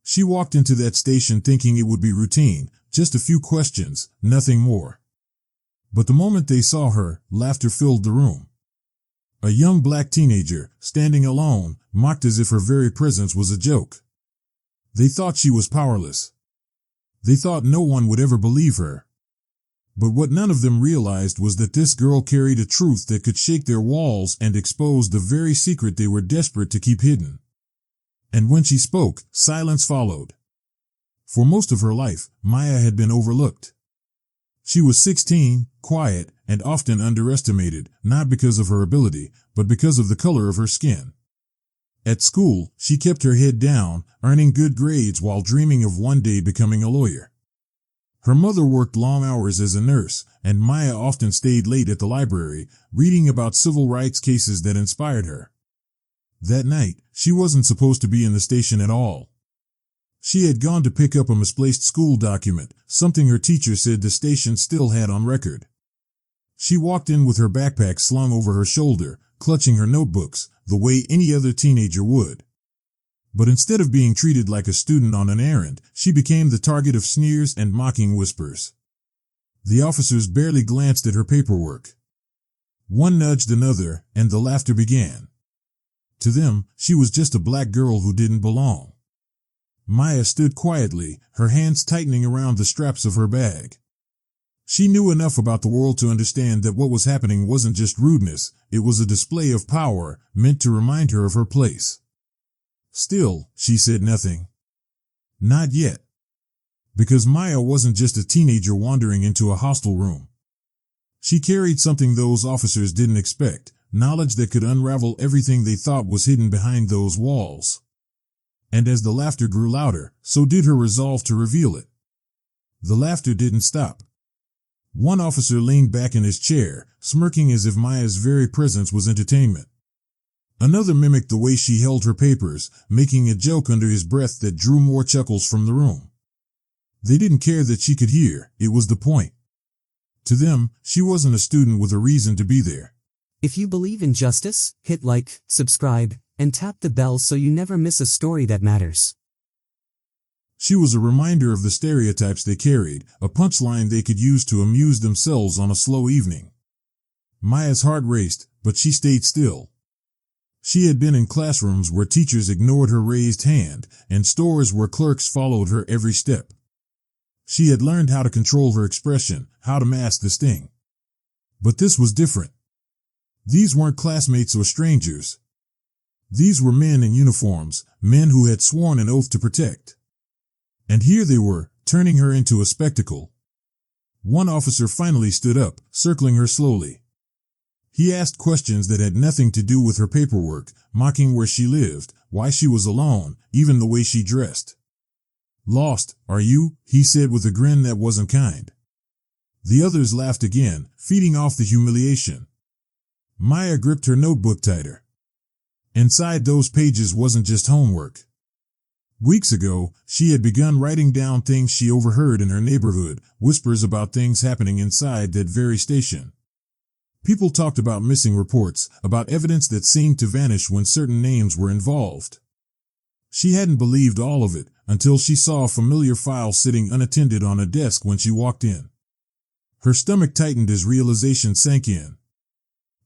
She walked into that station thinking it would be routine, just a few questions, nothing more. But the moment they saw her, laughter filled the room. A young black teenager, standing alone, mocked as if her very presence was a joke. They thought she was powerless. They thought no one would ever believe her. But what none of them realized was that this girl carried a truth that could shake their walls and expose the very secret they were desperate to keep hidden. And when she spoke, silence followed. For most of her life, Maya had been overlooked. She was 16, quiet, and often underestimated, not because of her ability, but because of the color of her skin. At school, she kept her head down, earning good grades while dreaming of one day becoming a lawyer. Her mother worked long hours as a nurse, and Maya often stayed late at the library, reading about civil rights cases that inspired her. That night, she wasn't supposed to be in the station at all. She had gone to pick up a misplaced school document, something her teacher said the station still had on record. She walked in with her backpack slung over her shoulder, clutching her notebooks, the way any other teenager would. But instead of being treated like a student on an errand, she became the target of sneers and mocking whispers. The officers barely glanced at her paperwork. One nudged another, and the laughter began. To them, she was just a black girl who didn't belong. Maya stood quietly, her hands tightening around the straps of her bag. She knew enough about the world to understand that what was happening wasn't just rudeness, it was a display of power, meant to remind her of her place. Still, she said nothing. Not yet. Because Maya wasn't just a teenager wandering into a hostel room. She carried something those officers didn't expect, knowledge that could unravel everything they thought was hidden behind those walls. And as the laughter grew louder, so did her resolve to reveal it. The laughter didn't stop. One officer leaned back in his chair, smirking as if Maya's very presence was entertainment. Another mimicked the way she held her papers, making a joke under his breath that drew more chuckles from the room. They didn't care that she could hear, it was the point. To them, she wasn't a student with a reason to be there. If you believe in justice, hit like, subscribe, and tap the bell so you never miss a story that matters. She was a reminder of the stereotypes they carried, a punchline they could use to amuse themselves on a slow evening. Maya's heart raced, but she stayed still. She had been in classrooms where teachers ignored her raised hand, and stores where clerks followed her every step. She had learned how to control her expression, how to mask the sting. But this was different. These weren't classmates or strangers. These were men in uniforms, men who had sworn an oath to protect. And here they were, turning her into a spectacle. One officer finally stood up, circling her slowly. He asked questions that had nothing to do with her paperwork, mocking where she lived, why she was alone, even the way she dressed. "Lost, are you?" he said with a grin that wasn't kind. The others laughed again, feeding off the humiliation. Maya gripped her notebook tighter. Inside those pages wasn't just homework. Weeks ago, she had begun writing down things she overheard in her neighborhood, whispers about things happening inside that very station. People talked about missing reports, about evidence that seemed to vanish when certain names were involved. She hadn't believed all of it until she saw a familiar file sitting unattended on a desk when she walked in. Her stomach tightened as realization sank in.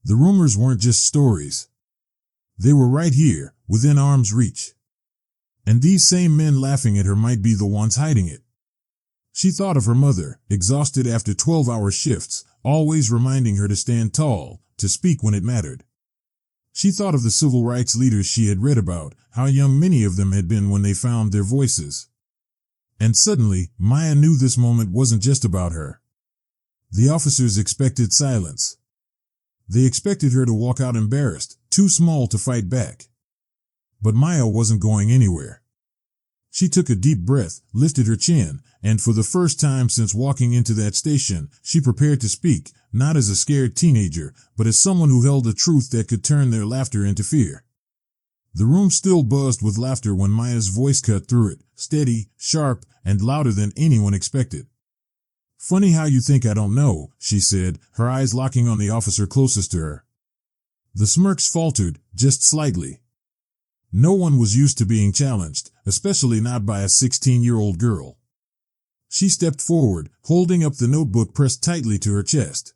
The rumors weren't just stories. They were right here, within arm's reach. And these same men laughing at her might be the ones hiding it. She thought of her mother, exhausted after 12-hour shifts, always reminding her to stand tall, to speak when it mattered. She thought of the civil rights leaders she had read about, how young many of them had been when they found their voices. And suddenly, Maya knew this moment wasn't just about her. The officers expected silence. They expected her to walk out embarrassed, too small to fight back. But Maya wasn't going anywhere. She took a deep breath, lifted her chin, and for the first time since walking into that station, she prepared to speak, not as a scared teenager, but as someone who held a truth that could turn their laughter into fear. The room still buzzed with laughter when Maya's voice cut through it, steady, sharp, and louder than anyone expected. "Funny how you think I don't know," she said, her eyes locking on the officer closest to her. The smirks faltered, just slightly. No one was used to being challenged, especially not by a 16-year-old girl. She stepped forward, holding up the notebook pressed tightly to her chest.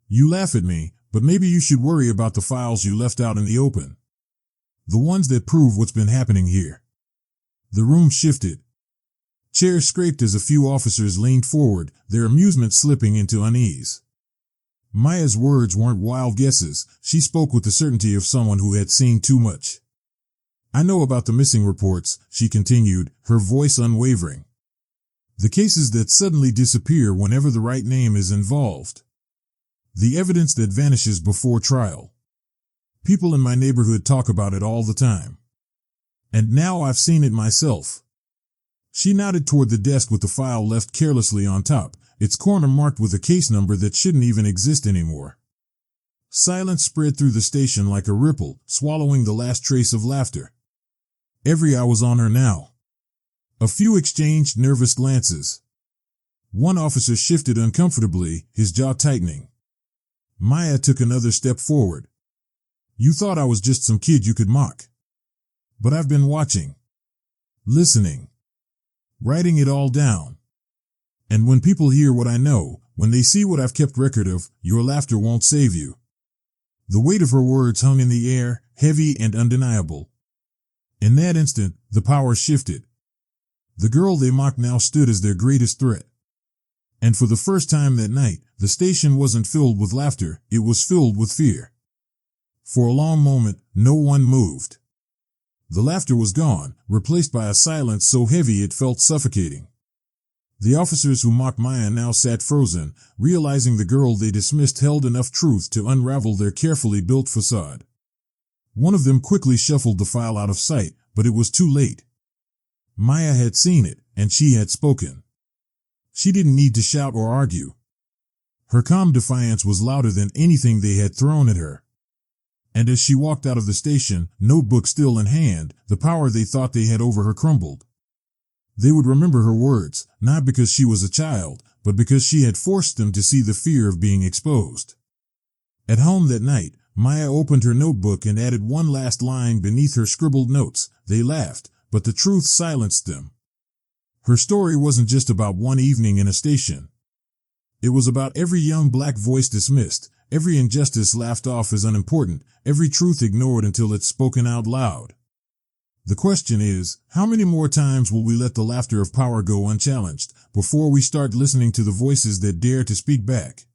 You laugh at me, but maybe you should worry about the files you left out in the open. The ones that prove what's been happening here. The room shifted. Chairs scraped as a few officers leaned forward, their amusement slipping into unease. Maya's words weren't wild guesses. She spoke with the certainty of someone who had seen too much. I know about the missing reports, she continued, her voice unwavering. The cases that suddenly disappear whenever the right name is involved. The evidence that vanishes before trial. People in my neighborhood talk about it all the time. And now I've seen it myself. She nodded toward the desk with the file left carelessly on top, its corner marked with a case number that shouldn't even exist anymore. Silence spread through the station like a ripple, swallowing the last trace of laughter. Every eye was on her now. A few exchanged nervous glances. One officer shifted uncomfortably, his jaw tightening. Maya took another step forward. You thought I was just some kid you could mock. But I've been watching. Listening. Writing it all down. And when people hear what I know, when they see what I've kept record of, your laughter won't save you. The weight of her words hung in the air, heavy and undeniable. In that instant, the power shifted. The girl they mocked now stood as their greatest threat. And for the first time that night, the station wasn't filled with laughter, it was filled with fear. For a long moment, no one moved. The laughter was gone, replaced by a silence so heavy it felt suffocating. The officers who mocked Maya now sat frozen, realizing the girl they dismissed held enough truth to unravel their carefully built facade. One of them quickly shuffled the file out of sight, but it was too late. Maya had seen it, and she had spoken. She didn't need to shout or argue. Her calm defiance was louder than anything they had thrown at her. And as she walked out of the station, notebook still in hand, the power they thought they had over her crumbled. They would remember her words, not because she was a child, but because she had forced them to see the fear of being exposed. At home that night, Maya opened her notebook and added one last line beneath her scribbled notes. They laughed, but the truth silenced them. Her story wasn't just about one evening in a station. It was about every young black voice dismissed, every injustice laughed off as unimportant, every truth ignored until it's spoken out loud. The question is, how many more times will we let the laughter of power go unchallenged before we start listening to the voices that dare to speak back?